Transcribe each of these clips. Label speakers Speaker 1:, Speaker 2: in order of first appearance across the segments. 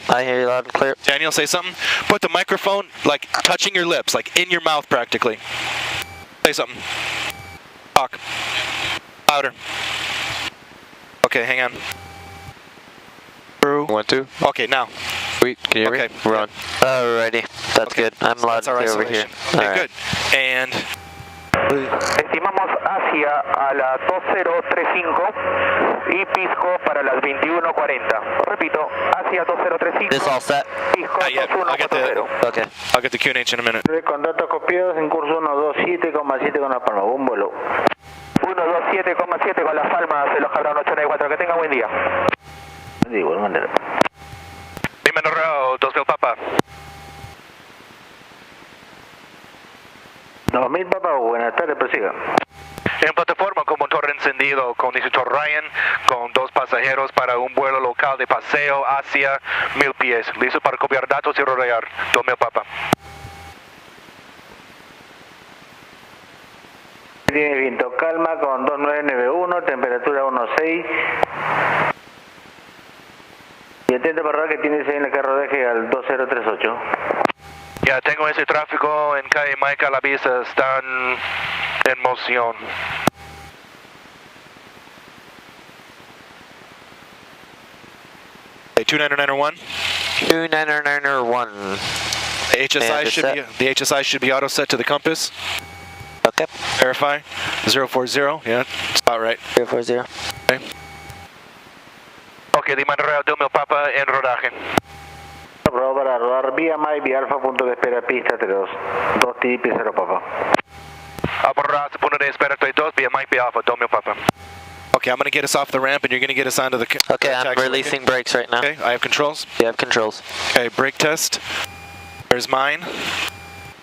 Speaker 1: I hear you loud and clear.
Speaker 2: Daniel, say something. Put the microphone like touching your lips, like in your mouth practically. Say something. Talk. Louder. Okay, hang on.
Speaker 3: Peru. 1, 2.
Speaker 2: Okay, now.
Speaker 3: Sweet. Can you hear me? We're on.
Speaker 1: Alrighty. That's good. I'm loud and clear over here.
Speaker 2: Okay, good. And...
Speaker 4: Estimamos hacia a las 2035 y pisco para las 21:40. Repito, hacia 2035.
Speaker 1: This all set?
Speaker 4: Pisco 2140.
Speaker 2: Okay. I'll get the QNH in a minute.
Speaker 5: Con datos copiados en curso 127,7 con La Palma. Un vuelo.
Speaker 4: 127,7 con Las Palmas de los Cabrón 84. Que tenga buen día.
Speaker 5: De igual manera.
Speaker 2: Dime, Norreo, 2000 Papa.
Speaker 5: 2000 Papa, buenas tardes, prosiga.
Speaker 2: En plataforma con motor encendido, con instructor Ryan, con 2 pasajeros para un vuelo local de paseo hacia 1000 pies. Listo para copiar datos y rodear. 2000 Papa.
Speaker 5: Tiene viento calma con 2991, temperatura 16. Y atento para que tienes ahí en la que rodaje al 2038.
Speaker 2: Ya tengo ese tráfico en calle Maica, la vista están en moción. Okay, 29901.
Speaker 1: 29901.
Speaker 2: The HSI should be auto set to the compass.
Speaker 1: Okay.
Speaker 2: Verify. 040. Yeah, spot right.
Speaker 1: 040.
Speaker 2: Okay. Okay, Lima Real 2000 Papa en rodaje.
Speaker 5: Aprobado para rodar FBMI, vía alfa, punto de espera, pista 32. 2 TP 0 Papa.
Speaker 2: Aprobado, punto de espera 32, FBMI, vía alfa, 2000 Papa. Okay, I'm going to get us off the ramp and you're going to get us onto the...
Speaker 1: Okay, I'm releasing brakes right now.
Speaker 2: Okay, I have controls.
Speaker 1: You have controls.
Speaker 2: Okay, brake test. There's mine.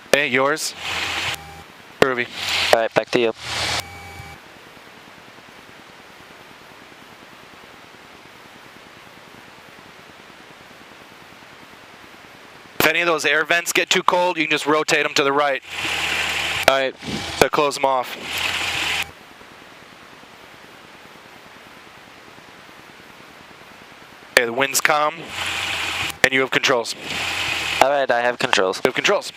Speaker 2: Okay, yours. Groovy.
Speaker 1: Alright, back to you.
Speaker 2: If any of those air vents get too cold, you can just rotate them to the right. Alright, to close them off. Okay, the wind's calm, and you have controls.
Speaker 1: Alright, I have controls.
Speaker 2: You have controls.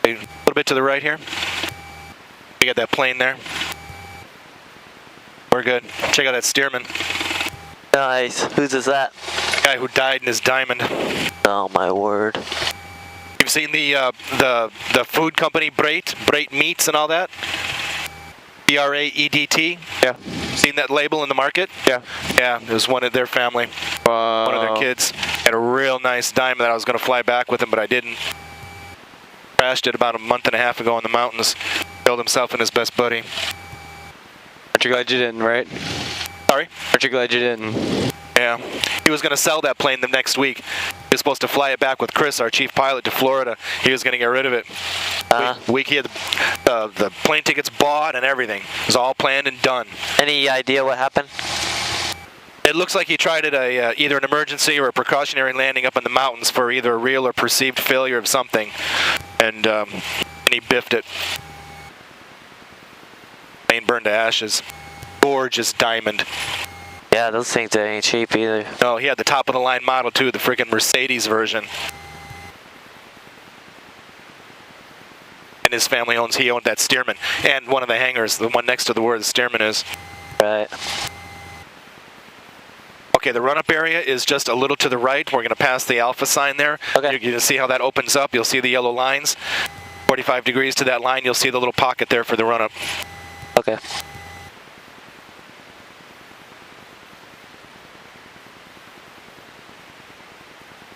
Speaker 2: A little bit to the right here. You got that plane there. We're good. Check out that steerman.
Speaker 1: Nice. Whose is that?
Speaker 2: Guy who died in his diamond.
Speaker 1: Oh my word.
Speaker 2: You've seen the food company Brait Meats and all that? BRAEDT? Yeah. Seen that label in the market? Yeah. Yeah, it was one of their family. One of their kids. Had a real nice diamond that I was going to fly back with him, but I didn't. Crashed it about a month and a half ago in the mountains. Killed himself and his best buddy.
Speaker 3: Aren't you glad you didn't, right?
Speaker 2: Sorry?
Speaker 3: Aren't you glad you didn't?
Speaker 2: Yeah. He was going to sell that plane the next week. He was supposed to fly it back with Chris, our chief pilot, to Florida. He was going to get rid of it. Week he had the plane tickets bought and everything. It was all planned and done.
Speaker 1: Any idea what happened?
Speaker 2: It looks like he tried it either an emergency or a precautionary landing up in the mountains for either a real or perceived failure of something. And he biffed it. Plane burned to ashes. Gorgeous diamond.
Speaker 1: Yeah, those things ain't cheap either.
Speaker 2: No, he had the top of the line model too, the freaking Mercedes version. And his family he owned that Stearman. And one of the hangars, the one next to where the Stearman is.
Speaker 1: Right.
Speaker 2: Okay, the run-up area is just a little to the right. We're going to pass the Alpha sign there.
Speaker 1: Okay.
Speaker 2: You're going to see how that opens up. You'll see the yellow lines. 45 degrees to that line, you'll see the little pocket there for the run-up.
Speaker 1: Okay.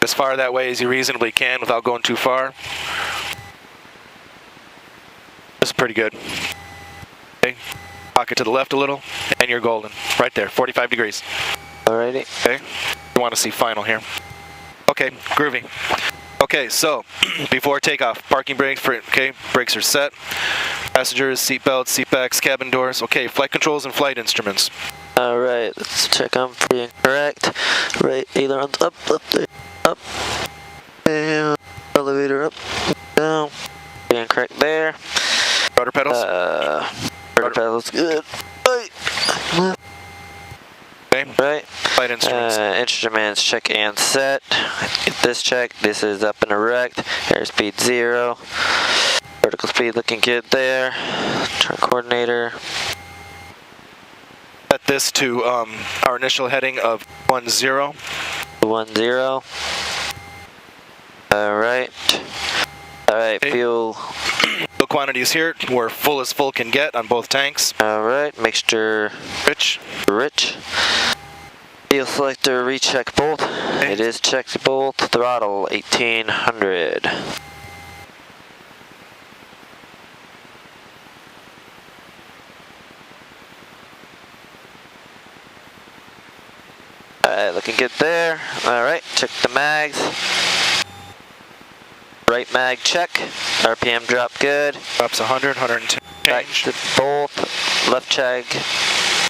Speaker 2: As far that way as you reasonably can without going too far. This is pretty good. Okay, pocket to the left a little, and you're golden. Right there, 45 degrees.
Speaker 1: Alrighty.
Speaker 2: Okay, you want to see final here. Okay, groovy. Okay, so before takeoff, parking brakes, brakes are set. Passengers, seatbelts, seatbacks, cabin doors. Okay, flight controls and flight instruments.
Speaker 1: Alright, let's check on being correct. Right, ailerons up, there, up. And elevator up, down. Being correct there.
Speaker 2: Rudder pedals.
Speaker 1: Rudder pedals, good. Right. Right.
Speaker 2: Flight instruments.
Speaker 1: Instruments check and set. Get this check. This is up and erect. Airspeed 0. Vertical speed looking good there. Turn coordinator.
Speaker 2: Set this to our initial heading of 10.
Speaker 1: 10. Alright. Alright,
Speaker 2: Okay.
Speaker 1: fuel.
Speaker 2: The quantities here, we're full as full can get on both tanks.
Speaker 1: Alright, mixture
Speaker 2: Rich.
Speaker 1: rich. Fuel selector recheck both.
Speaker 2: Okay.
Speaker 1: It is checked both. Throttle 1800. Alright, looking good there. Alright, check the mags. Right mag check. RPM drop good.
Speaker 2: Drops 100, 110.
Speaker 1: Back
Speaker 2: Change.
Speaker 1: to both. Left check.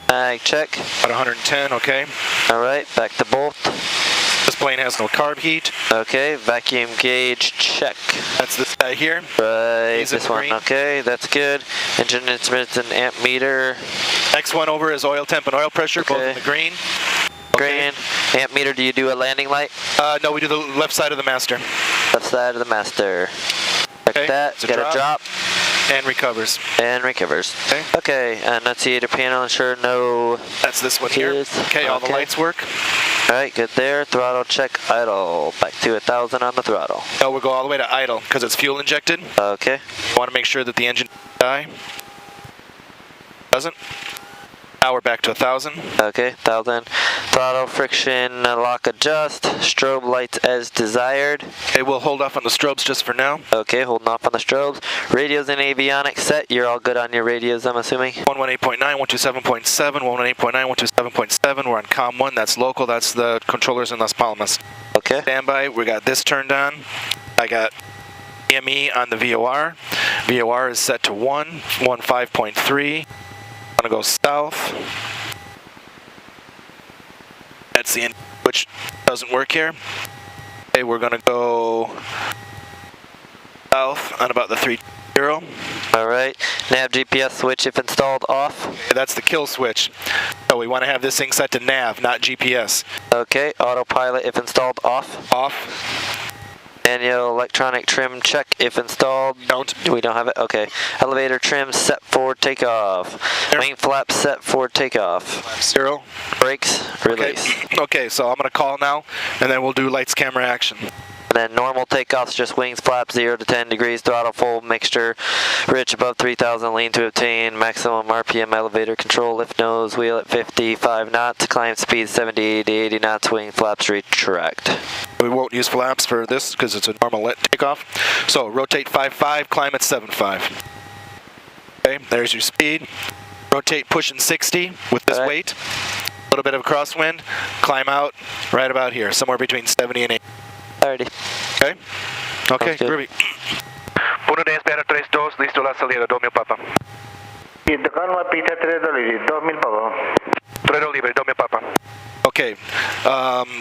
Speaker 1: Mag check.
Speaker 2: About 110, okay.
Speaker 1: Alright, back to both.
Speaker 2: This plane has no carb heat.
Speaker 1: Okay, vacuum gauge check.
Speaker 2: That's this guy here.
Speaker 1: Right,
Speaker 2: He's in
Speaker 1: this one.
Speaker 2: green.
Speaker 1: Okay, that's good. Engine instruments and amp meter.
Speaker 2: Next one over is oil temp and oil pressure, both
Speaker 1: Okay.
Speaker 2: in the green.
Speaker 1: Green. Amp meter, do you do a landing light?
Speaker 2: No, we do the left side of the master.
Speaker 1: Left side of the master. Check
Speaker 2: Okay,
Speaker 1: that.
Speaker 2: it's a
Speaker 1: Got a drop.
Speaker 2: And recovers.
Speaker 1: And recovers.
Speaker 2: Okay.
Speaker 1: Okay, annunciator panel, ensure no.
Speaker 2: That's this one here.
Speaker 1: Cheers.
Speaker 2: Okay, all the
Speaker 1: Okay.
Speaker 2: lights work.
Speaker 1: Alright, good there. Throttle check, idle. Back to 1000 on the throttle.
Speaker 2: No, we'll go all the way to idle because it's fuel injected.
Speaker 1: Okay.
Speaker 2: Want to make sure that the engine die. Doesn't. Now we're back to 1000.
Speaker 1: Okay, 1000. Throttle friction lock adjust. Strobe lights as desired.
Speaker 2: Okay, we'll hold off on the strobes just for now.
Speaker 1: Okay, holding off on the strobes. Radios and avionics set. You're all good on your radios, I'm assuming.
Speaker 2: 118.9, 127.7, 118.9, 127.7. We're on COM 1. That's local. That's the controllers in Las Palmas.
Speaker 1: Okay.
Speaker 2: Standby. We got this turned on. I got EME on the VOR. VOR is set to 115.3. Want to go south. That's the end, which doesn't work here. Okay, we're going to go south on about the 30.
Speaker 1: Alright. Nav GPS switch if installed off.
Speaker 2: Okay, that's the kill switch. So we want to have this thing set to nav, not GPS.
Speaker 1: Okay. Autopilot if installed off.
Speaker 2: Off.
Speaker 1: Manual electronic trim check if installed.
Speaker 2: Don't.
Speaker 1: We don't have it? Okay. Elevator trim set for takeoff.
Speaker 2: There.
Speaker 1: Wing flap set for takeoff.
Speaker 2: 0.
Speaker 1: Brakes, release.
Speaker 2: Okay, so I'm going to call now, and then we'll do lights, camera, action.
Speaker 1: And then normal takeoffs, just wings flap 0 to 10 degrees, throttle full, mixture, rich above 3000, lean to obtain, maximum RPM elevator control, lift nose, wheel at 55 knots, climb speed 70 to 80 knots, wing flaps retract.
Speaker 2: We won't use flaps for this because it's a normal takeoff. So rotate 5.5, climb at 7.5. Okay, there's your speed. Rotate pushing 60 with this
Speaker 1: All right.
Speaker 2: weight. A little bit of a crosswind. Climb out right about here, somewhere between 70 and 80.
Speaker 1: Alrighty.
Speaker 2: Okay? Okay,
Speaker 1: Sounds good.
Speaker 2: groovy.
Speaker 4: 110 espera 32, listo la salida, 2000 papa.
Speaker 5: Y tocaron la pista 3 2000 papa.
Speaker 4: 3 libre, 2000 papa.
Speaker 2: Okay,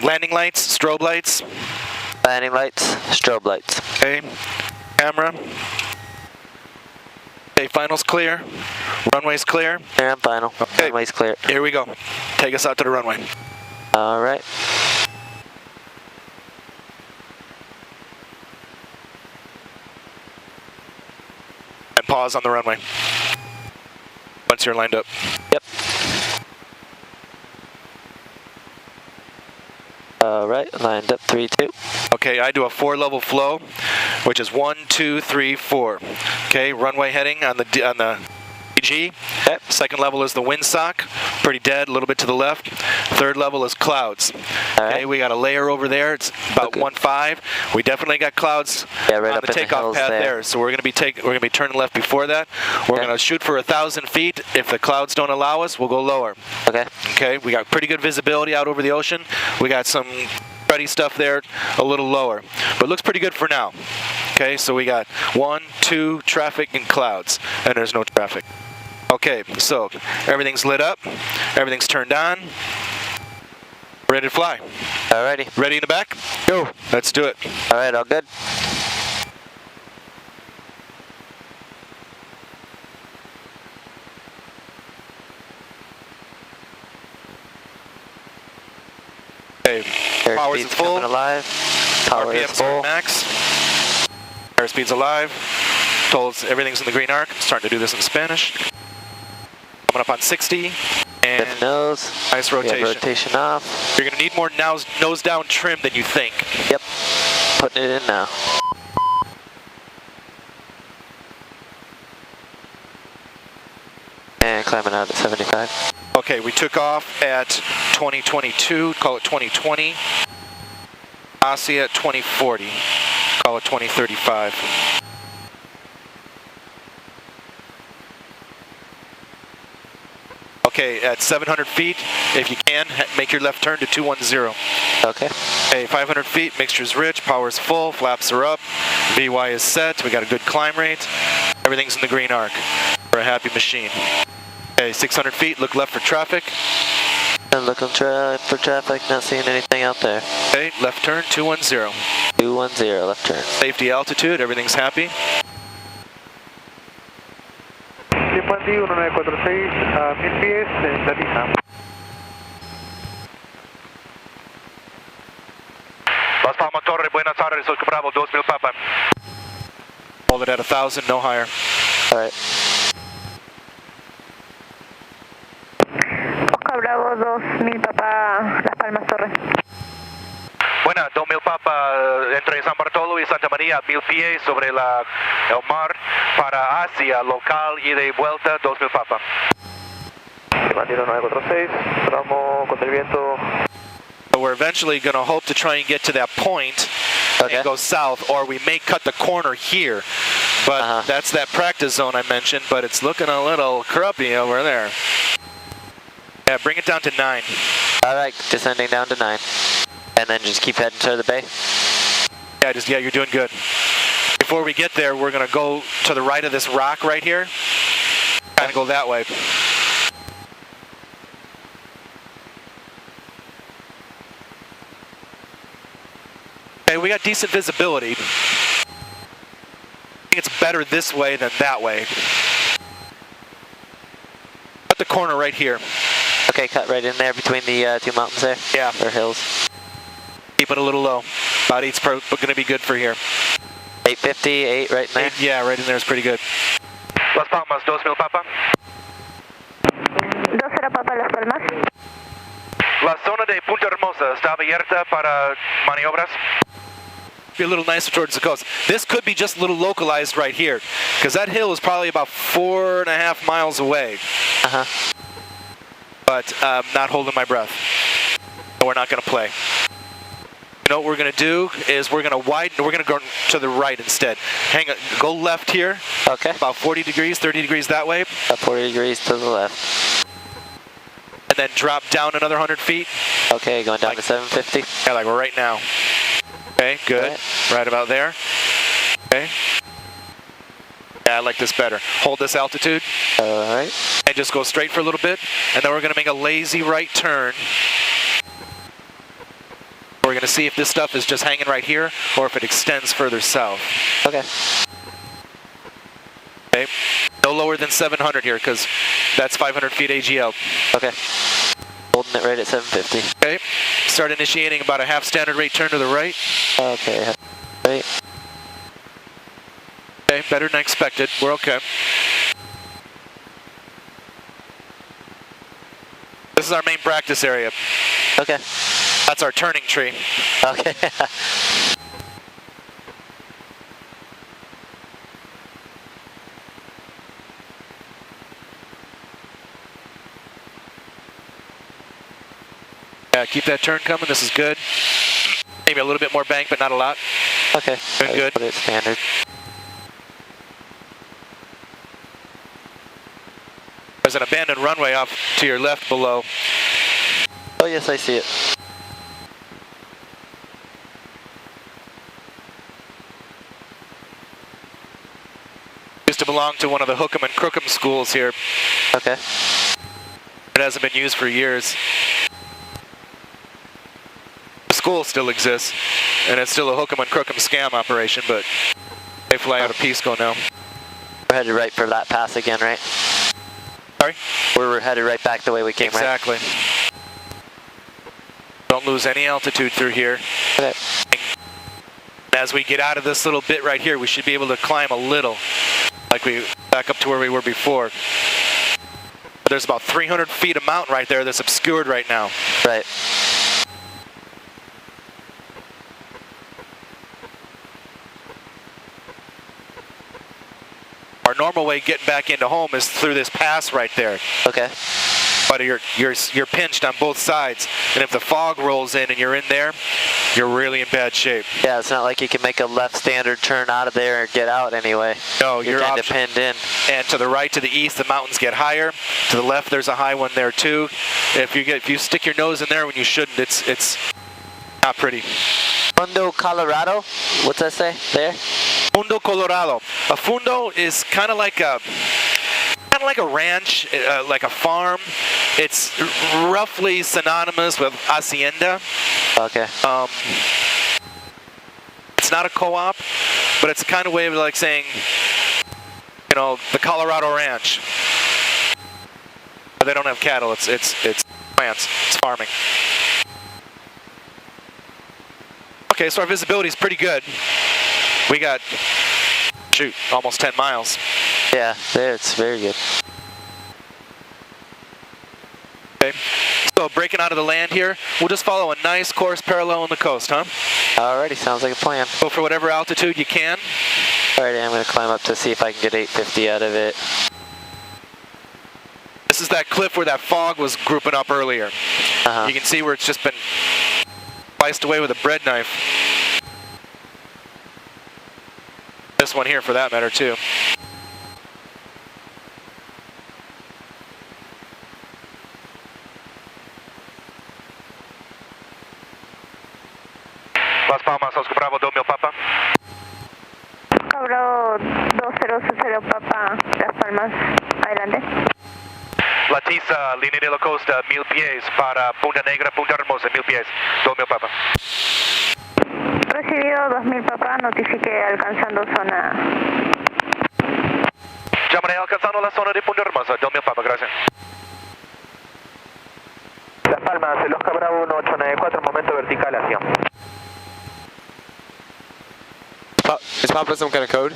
Speaker 2: landing lights, strobe lights.
Speaker 1: Landing lights, strobe lights.
Speaker 2: Okay, camera. Okay, finals clear. Runway's clear.
Speaker 1: Clear and final.
Speaker 2: Okay.
Speaker 1: Runway's clear.
Speaker 2: Here we go. Take us out to the runway.
Speaker 1: Alright.
Speaker 2: And pause on the runway. Once you're lined up.
Speaker 1: Yep. Alright, lined up 3, 2.
Speaker 2: Okay, I do a 4-level flow, which is 1, 2, 3, 4. Okay, runway heading on the DG.
Speaker 1: Okay.
Speaker 2: Second level is the windsock, pretty dead, a little bit to the left. Third level is clouds.
Speaker 1: Alright.
Speaker 2: Okay, we got a layer over there. It's about
Speaker 1: Okay.
Speaker 2: 1.5. We definitely got clouds
Speaker 1: Yeah, right
Speaker 2: on
Speaker 1: up
Speaker 2: the
Speaker 1: in the
Speaker 2: takeoff
Speaker 1: hills
Speaker 2: path
Speaker 1: there.
Speaker 2: there. So we're gonna be turning left before that. We're
Speaker 1: Okay.
Speaker 2: gonna shoot for 1,000 feet. If the clouds don't allow us, we'll go lower.
Speaker 1: Okay.
Speaker 2: Okay, we got pretty good visibility out over the ocean. We got some cruddy stuff there a little lower, but looks pretty good for now. Okay, so we got 1, 2, traffic and clouds, and there's no traffic. Okay, so everything's lit up, everything's turned on, ready to fly.
Speaker 1: Alrighty.
Speaker 2: Ready in the back? Go. Let's do it.
Speaker 1: Alright, all good?
Speaker 2: Okay, power's
Speaker 1: Airspeed's
Speaker 2: full.
Speaker 1: coming alive. Power is
Speaker 2: RPMs
Speaker 1: full.
Speaker 2: are max. Airspeed's alive. Tolls, everything's in the green arc. Starting to do this in Spanish. Coming up on 60. And
Speaker 1: Lift nose.
Speaker 2: nice rotation.
Speaker 1: We have rotation off.
Speaker 2: You're gonna need more nose down trim than you think.
Speaker 1: Yep. Putting it in now. And climbing out at 75.
Speaker 2: Okay, we took off at 2022, call it 2020. Asia at 2040, call it 2035. Okay, at 700 feet, if you can, make your left turn to 210.
Speaker 1: Okay.
Speaker 2: Okay, 500 feet, mixture's rich, power's full, flaps are up, VY is set, we got a good climb rate, everything's in the green arc. We're a happy machine. Okay, 600 feet, look left for traffic.
Speaker 1: And looking for traffic, not seeing anything out there.
Speaker 2: Okay, left turn, 210.
Speaker 1: 210, left turn.
Speaker 2: Safety altitude, everything's happy.
Speaker 5: 1946 a 1000 pies en Salina.
Speaker 4: Las Palmas Torre, buenas tardes, soy Bravo 2000 Papa.
Speaker 2: Hold it at 1,000, no higher.
Speaker 1: Alright.
Speaker 6: Oscar Bravo 2000 Papa, Las Palmas Torres.
Speaker 4: Buena, 2000 Papa, entre San Bartolo y Santa María, 1000 pies sobre el mar para Asia, local, ida y vuelta, 2000 Papa.
Speaker 5: Mantiene 946, Bravo con el viento.
Speaker 2: So we're eventually going to hope to try and get to that point and go south, or we may cut the corner here. But that's that practice zone I mentioned, but it's looking a little crappy over there. Yeah, bring it down to 9.
Speaker 1: Alright, descending down to 9. And then just keep heading to the bay.
Speaker 2: Yeah, you're doing good. Before we get there, we're going to go to the right of this rock right here. Kind of go that way. Okay, we got decent visibility. I think it's better this way than that way. Cut the corner right here.
Speaker 1: Okay, cut right in there between the two mountains there?
Speaker 2: Yeah.
Speaker 1: Or hills.
Speaker 2: Keep it a little low. About 8's going to be good for here.
Speaker 1: 850, 8 right in there?
Speaker 2: Yeah, right in there is pretty good.
Speaker 4: Las Palmas 2000 Papa.
Speaker 6: 20 Papa, Las Palmas.
Speaker 4: La zona de Punta Hermosa está abierta para maniobras.
Speaker 2: Be a little nicer towards the coast. This could be just a little localized right here, because that hill is probably about 4.5 miles away. But I'm not holding my breath. We're not going to play. You know what we're going to do is we're going to widen. We're going to go to the right instead. Go left here.
Speaker 1: Okay.
Speaker 2: About 40 degrees, 30 degrees that way.
Speaker 1: About 40 degrees to the left.
Speaker 2: And then drop down another 100 feet.
Speaker 1: Okay, going down to 750.
Speaker 2: Yeah, like right now. Okay, good. Right about there. Okay. Yeah, I like this better. Hold this altitude.
Speaker 1: Alright.
Speaker 2: And just go straight for a little bit. And then we're going to make a lazy right turn. We're going to see if this stuff is just hanging right here or if it extends further south.
Speaker 1: Okay.
Speaker 2: Okay. No lower than 700 here because that's 500 feet AGL.
Speaker 1: Okay. Holding it right at 750.
Speaker 2: Okay. Start initiating about a half standard rate turn to the right.
Speaker 1: Okay. Right.
Speaker 2: Okay, better than expected. We're okay. This is our main practice area.
Speaker 1: Okay.
Speaker 2: That's our turning tree.
Speaker 1: Okay.
Speaker 2: Yeah, keep that turn coming. This is good. Maybe a little bit more bank, but not a lot.
Speaker 1: Okay.
Speaker 2: Good.
Speaker 1: Put it standard.
Speaker 2: There's an abandoned runway off to your left below.
Speaker 1: Oh yes, I see it.
Speaker 2: Used to belong to one of the Hookem and Crookem schools here.
Speaker 1: Okay.
Speaker 2: It hasn't been used for years. The school still exists, and it's still a Hookem and Crookem scam operation, but they fly out of Pisco now.
Speaker 1: We're headed right for that pass again, right?
Speaker 2: Sorry?
Speaker 1: We're headed right back the way we came,
Speaker 2: Exactly.
Speaker 1: right?
Speaker 2: Don't lose any altitude through here.
Speaker 1: Okay.
Speaker 2: As we get out of this little bit right here, we should be able to climb a little, like we back up to where we were before. There's about 300 feet of mountain right there that's obscured right now.
Speaker 1: Right.
Speaker 2: Our normal way getting back into home is through this pass right there.
Speaker 1: Okay.
Speaker 2: But you're pinched on both sides, and if the fog rolls in and you're in there, you're really in bad shape.
Speaker 1: Yeah, it's not like you can make a left standard turn out of there and get out anyway.
Speaker 2: No,
Speaker 1: you're kind of pinned in.
Speaker 2: And to the right, to the east, the mountains get higher. To the left, there's a high one there too. If you stick your nose in there when you shouldn't, it's not pretty.
Speaker 1: Fundo, Colorado. What's that say there?
Speaker 2: Fundo, Colorado. A fundo is kind of like a ranch, like a farm. It's roughly synonymous with hacienda.
Speaker 1: Okay.
Speaker 2: It's not a co-op, but it's a kind of way of like saying, you know, the Colorado ranch. But they don't have cattle. It's plants. It's farming. Okay, so our visibility is pretty good. We got, shoot, almost 10 miles.
Speaker 1: Yeah, there, it's very good.
Speaker 2: Okay, so breaking out of the land here, we'll just follow a nice course parallel on the coast, huh?
Speaker 1: Alrighty, sounds like a plan.
Speaker 2: Go for whatever altitude you can.
Speaker 1: Alrighty, I'm going to climb up to see if I can get 850 out of it.
Speaker 2: This is that cliff where that fog was grouping up earlier.
Speaker 1: Uh-huh.
Speaker 2: You can see where it's just been sliced away with a bread knife. This one here for that matter too.
Speaker 4: Las Palmas, Oscar Bravo, 2000 Papa.
Speaker 6: Bravo 2060 Papa, Las Palmas, adelante.
Speaker 4: Latiza, línea de la costa, 1000 pies para Punta Negra, Punta Hermosa, 1000 pies, 2000 Papa.
Speaker 6: Recibido 2000 Papa, notifique alcanzando zona.
Speaker 4: Llamaré alcanzando la zona de Punta Hermosa, 2000 Papa, gracias.
Speaker 5: Las Palmas, el Oscar Bravo 1894, momento vertical, acción.
Speaker 3: Is Papa some kind of code?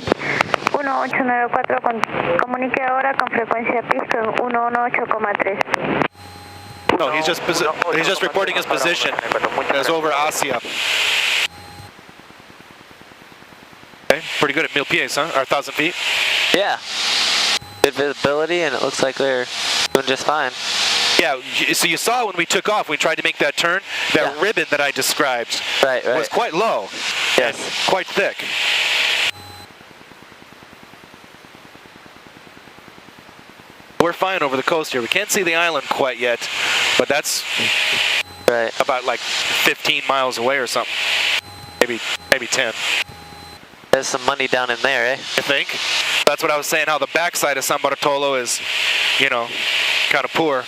Speaker 6: 1894, comunique ahora con frecuencia piso 118,3.
Speaker 2: No, he's just reporting his position. It's over Asia. Okay, pretty good at 1000 pies, huh? Or 1,000 feet.
Speaker 1: Yeah. Good visibility, and it looks like we're doing just fine.
Speaker 2: Yeah, so you saw when we took off, we tried to make that turn, that ribbon that I described was quite low.
Speaker 1: Yes.
Speaker 2: And quite thick. We're fine over the coast here. We can't see the island quite yet, but that's about like 15 miles away or something. Maybe 10.
Speaker 1: There's some money down in there, eh?
Speaker 2: I think. That's what I was saying, how the backside of San Bartolo is, you know, kind of poor.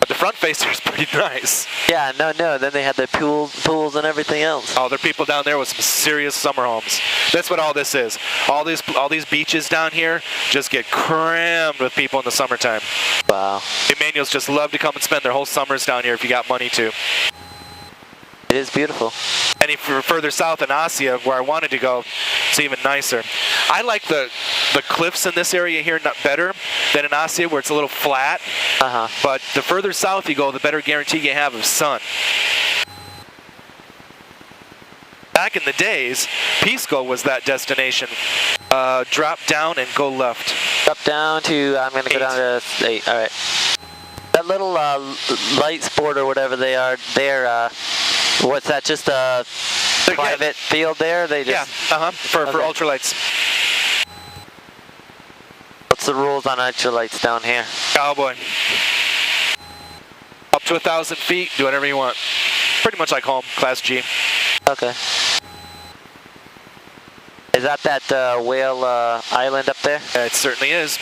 Speaker 2: But the front facer is pretty nice.
Speaker 1: Yeah, no. Then they had the pools and everything else.
Speaker 2: Oh, there are people down there with some serious summer homes. That's what all this is. All these beaches down here just get crammed with people in the summertime.
Speaker 1: Wow.
Speaker 2: Emmanuels just love to come and spend their whole summers down here if you got money to.
Speaker 1: It is beautiful.
Speaker 2: And if you're further south in Asia, where I wanted to go, it's even nicer. I like the cliffs in this area here better than in Asia, where it's a little flat.
Speaker 1: Uh-huh.
Speaker 2: But the further south you go, the better guarantee you have of sun. Back in the days, Pisco was that destination. Drop down and go left.
Speaker 1: Drop down to, I'm going to go down to 8. All right. That little light sport or whatever they are, they're, what's that, just a private field there? They just,
Speaker 2: for ultralights.
Speaker 1: What's the rules on ultralights down here?
Speaker 2: Cowboy. Up to 1,000 feet, do whatever you want. Pretty much like home, Class G.
Speaker 1: Okay. Is that whale island up there?
Speaker 2: It certainly is.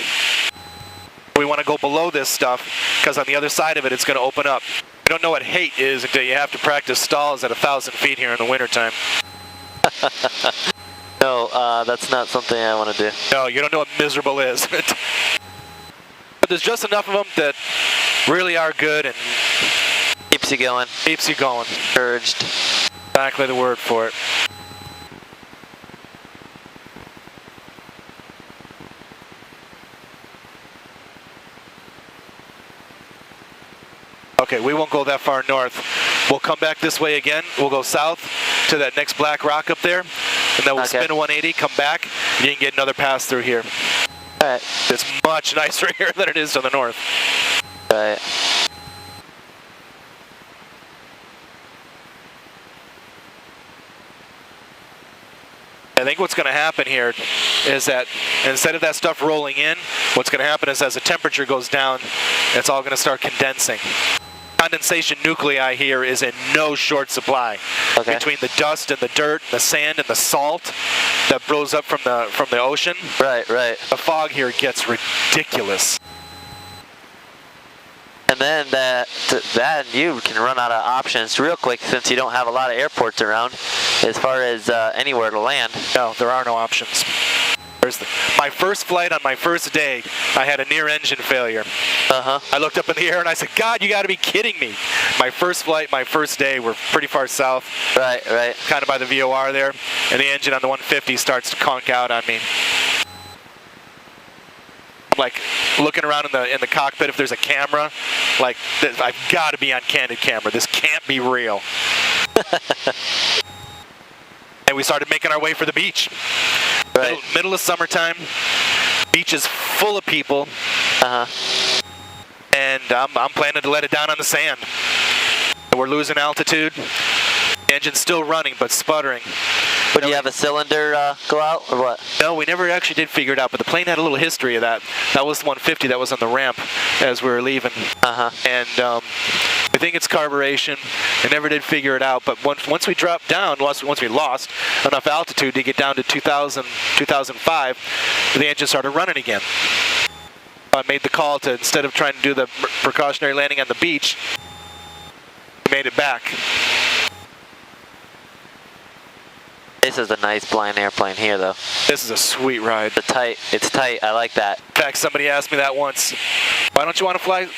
Speaker 2: We want to go below this stuff because on the other side of it, it's going to open up. You don't know what hate is until you have to practice stalls at 1,000 feet here in the wintertime.
Speaker 1: No, that's not something I want to do.
Speaker 2: No, you don't know what miserable is. But there's just enough of them that really are good, and
Speaker 1: Keeps you going.
Speaker 2: Keeps you going.
Speaker 1: Encouraged.
Speaker 2: Exactly the word for it. Okay, we won't go that far north. We'll come back this way again. We'll go south to that next black rock up there, and then we'll spin a 180, come back, and you can get another pass through here.
Speaker 1: All right.
Speaker 2: It's much nicer here than it is to the north.
Speaker 1: All right.
Speaker 2: I think what's going to happen here is that instead of that stuff rolling in, what's going to happen is as the temperature goes down, it's all going to start condensing. Condensation nuclei here is in no short supply.
Speaker 1: Okay.
Speaker 2: Between the dust and the dirt, the sand and the salt that blows up from the ocean.
Speaker 1: Right, right.
Speaker 2: The fog here gets ridiculous.
Speaker 1: And then that you can run out of options real quick since you don't have a lot of airports around as far as anywhere to land.
Speaker 2: No, there are no options. My first flight on my first day, I had a near engine failure. I looked up in the air and I said, God, you got to be kidding me. My first flight, my first day, we're pretty far south.
Speaker 1: Right, right.
Speaker 2: Kind of by the VOR there. And the engine on the 150 starts to conk out on me. I'm like looking around in the cockpit if there's a camera. Like, I've got to be on candid camera. This can't be real. And we started making our way for the beach.
Speaker 1: Right.
Speaker 2: Middle of summertime. Beach is full of people. And I'm planning to let it down on the sand. We're losing altitude. The engine's still running, but sputtering.
Speaker 1: Would you have a cylinder go out, or what?
Speaker 2: No, we never actually did figure it out, but the plane had a little history of that. That was the 150 that was on the ramp as we were leaving. And I think it's carburation. I never did figure it out, but once we dropped down, once we lost enough altitude to get down to 2000, 2005, the engine started running again. I made the call to, instead of trying to do the precautionary landing on the beach, we made it back.
Speaker 1: This is a nice blind airplane here, though.
Speaker 2: This is a sweet ride.
Speaker 1: It's tight. I like that.
Speaker 2: In fact, somebody asked me that once. Why don't you want to fly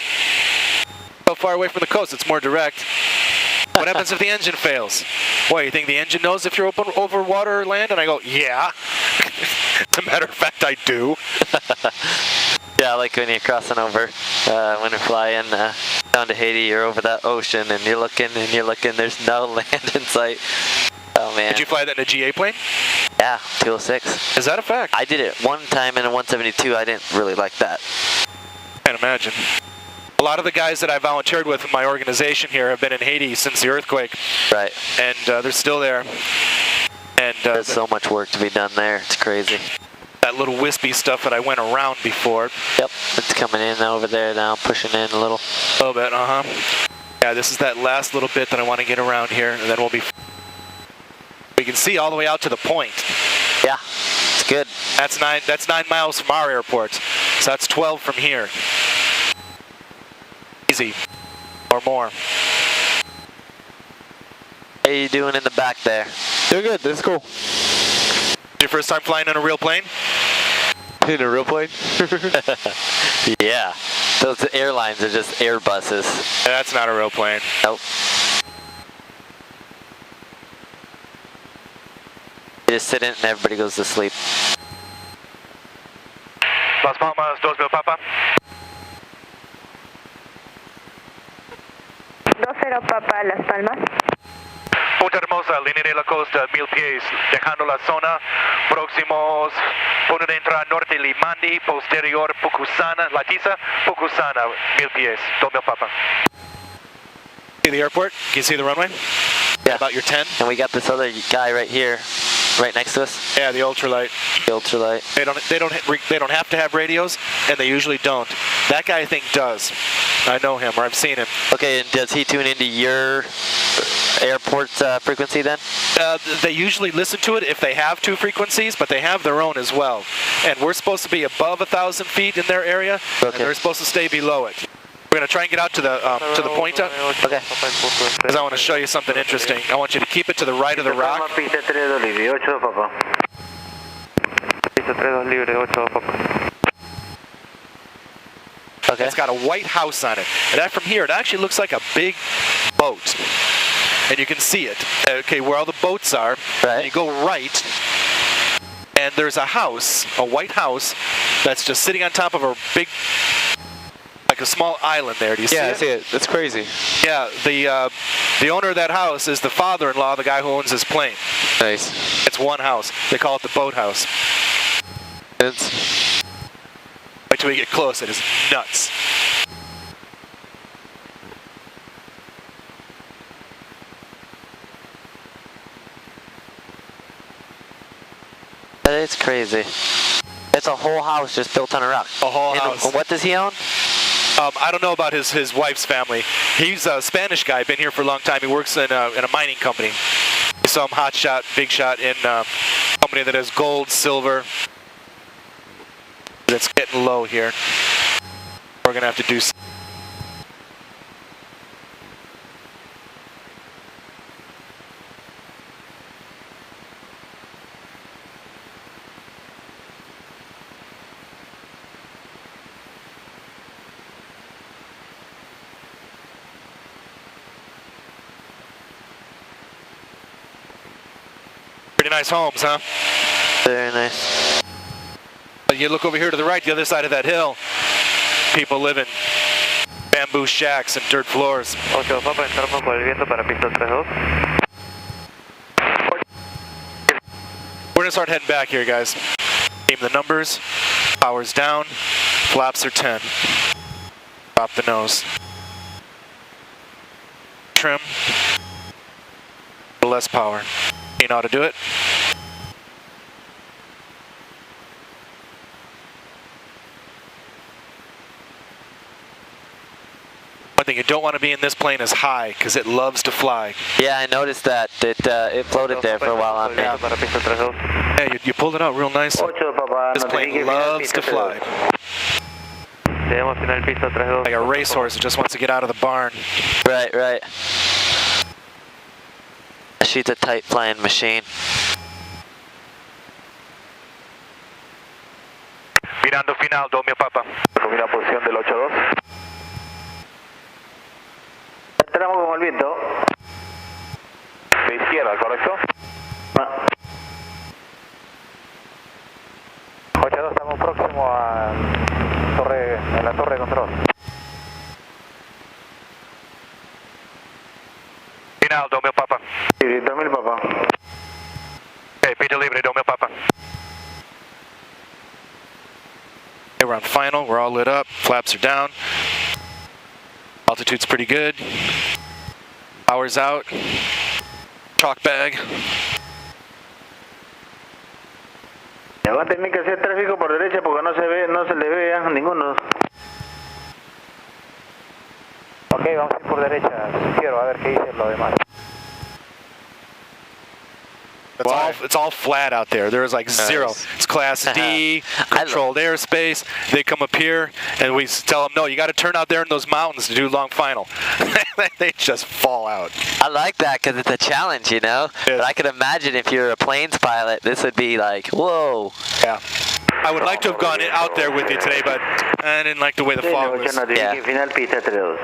Speaker 2: so far away from the coast? It's more direct. What happens if the engine fails? What, you think the engine knows if you're over water or land? And I go, yeah. As a matter of fact, I do.
Speaker 1: Yeah, like when you're crossing over, when you're flying down to Haiti, you're over that ocean, and you're looking, there's no land in sight. Oh, man.
Speaker 2: Did you fly that in a GA plane?
Speaker 1: Yeah, 206.
Speaker 2: Is that a fact?
Speaker 1: I did it one time in a 172. I didn't really like that.
Speaker 2: Can't imagine. A lot of the guys that I volunteered with in my organization here have been in Haiti since the earthquake.
Speaker 1: Right.
Speaker 2: And they're still there. And
Speaker 1: there's so much work to be done there. It's crazy.
Speaker 2: That little wispy stuff that I went around before.
Speaker 1: Yep, it's coming in over there now, pushing in a little.
Speaker 2: A little bit, Yeah, this is that last little bit that I want to get around here, and then we'll be... We can see all the way out to the point.
Speaker 1: Yeah, it's good.
Speaker 2: That's 9 miles from our airport. So that's 12 from here. Easy. Or more.
Speaker 1: How you doing in the back there?
Speaker 3: Doing good. This is cool.
Speaker 2: Your first time flying in a real plane?
Speaker 3: In a real plane?
Speaker 1: Yeah. Those airlines are just Airbuses.
Speaker 2: That's not a real plane.
Speaker 1: Nope. You just sit in it and everybody goes to sleep.
Speaker 4: Las Palmas, 2000 Papa.
Speaker 6: 20 Papa, Las Palmas.
Speaker 4: Punta Hermosa, línea de la costa, 1000 pies, dejando la zona, próximos, punto de entrada norte, Limandi, posterior, Pucusana, Latiza, Pucusana, 1000 pies, 2000 Papa.
Speaker 2: See the airport? Can you see the runway?
Speaker 1: Yeah.
Speaker 2: About your 10?
Speaker 1: And we got this other guy right here, right next to us.
Speaker 2: Yeah, the ultralight.
Speaker 1: The ultralight.
Speaker 2: They don't have to have radios, and they usually don't. That guy I think does. I know him, or I've seen him.
Speaker 1: Okay, and does he tune into your airport's frequency then?
Speaker 2: They usually listen to it if they have 2 frequencies, but they have their own as well. And we're supposed to be above 1,000 feet in their area, and they're supposed to stay below it. We're going to try and get out to the point,
Speaker 1: Okay.
Speaker 2: because I want to show you something interesting. I want you to keep it to the right of the rock.
Speaker 5: Pista 32 libre, 8 Papa.
Speaker 4: Pista 32 libre, 8 Papa.
Speaker 1: Okay.
Speaker 2: It's got a white house on it. And that from here, it actually looks like a big boat. And you can see it. Okay, where all the boats are.
Speaker 1: Right.
Speaker 2: And you go right, and there's a house, a white house, that's just sitting on top of a big, like a small island there. Do you see
Speaker 3: Yeah,
Speaker 2: it?
Speaker 3: I see it. That's crazy.
Speaker 2: Yeah, the owner of that house is the father-in-law of the guy who owns this plane.
Speaker 3: Nice.
Speaker 2: It's one house. They call it the boat house.
Speaker 3: It's,
Speaker 2: Wait till we get close. It is nuts.
Speaker 1: That is crazy. It's a whole house just built on a rock.
Speaker 2: A whole
Speaker 1: And
Speaker 2: house.
Speaker 1: what does he own?
Speaker 2: I don't know about his wife's family. He's a Spanish guy, been here for a long time. He works in a mining company. You saw him hot shot, big shot in a company that has gold, silver. It's getting low here. We're gonna have to do some. Pretty nice homes, huh?
Speaker 1: Very nice.
Speaker 2: You look over here to the right, the other side of that hill. People live in bamboo shacks and dirt floors.
Speaker 4: 8 Papa, entramos por el viento para pista 32.
Speaker 2: We're gonna start heading back here, guys. Name the numbers. Power's down. Flaps are 10. Drop the nose. Trim. Less power. You know how to do it? One thing you don't want to be in this plane is high, because it loves to fly.
Speaker 1: Yeah, I noticed that. It floated there for a while on me.
Speaker 4: Para pista 32.
Speaker 2: Yeah, you pulled it out real nice.
Speaker 5: 8 Papa,
Speaker 2: This plane
Speaker 5: notifique
Speaker 2: loves to
Speaker 5: final
Speaker 2: fly.
Speaker 4: Tenemos final pista 32.
Speaker 2: Like a racehorse that just wants to get out of the barn.
Speaker 1: Right, right. She's a tight flying machine.
Speaker 4: Mirando final, Domio Papa.
Speaker 5: Mira posición del 8-2. Entramos con el viento. De izquierda, ¿correcto? 8-2, estamos próximos a la torre de control.
Speaker 4: Final, Domio Papa.
Speaker 5: Sí, 2000 Papa.
Speaker 4: Okay, pista libre, Domio Papa.
Speaker 2: Okay, we're on final. We're all lit up. Flaps are down. Altitude's pretty good. Power's out. Chalk bag.
Speaker 5: Ya va a tener que hacer tráfico por derecha porque no se le ve a ninguno. Ok, vamos a ir por derecha, izquierda, a ver qué dicen los demás.
Speaker 2: It's all flat out there. There's like zero. It's class D, controlled airspace. They come up here, and we tell them, no, you got to turn out there in those mountains to do long final. They just fall out.
Speaker 1: I like that because it's a challenge, you know?
Speaker 2: Yes.
Speaker 1: But I could imagine if you're a planes pilot, this would be like, whoa.
Speaker 2: Yeah. I would like to have gone out there with you today, but I didn't like the way the fog was.
Speaker 1: Yeah.
Speaker 5: Final pista 32.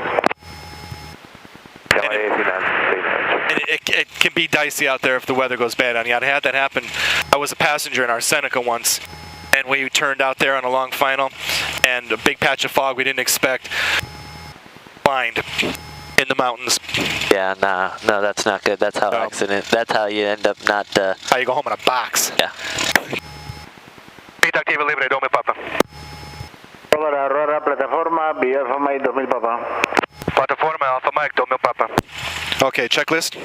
Speaker 2: And it can be dicey out there if the weather goes bad on you. I had that happen. I was a passenger in our Seneca once, and we turned out there on a long final, and a big patch of fog we didn't expect. Blind in the mountains.
Speaker 1: Yeah, no, that's not good. That's how that's how you end up not,
Speaker 2: How you go home in a box.
Speaker 1: yeah.
Speaker 4: Pista activa libre, Domio Papa.
Speaker 5: Para Aurora, plataforma, FBMI 2000 Papa.
Speaker 4: Plataforma Alpha Mike, Domio Papa.
Speaker 2: Okay, checklist.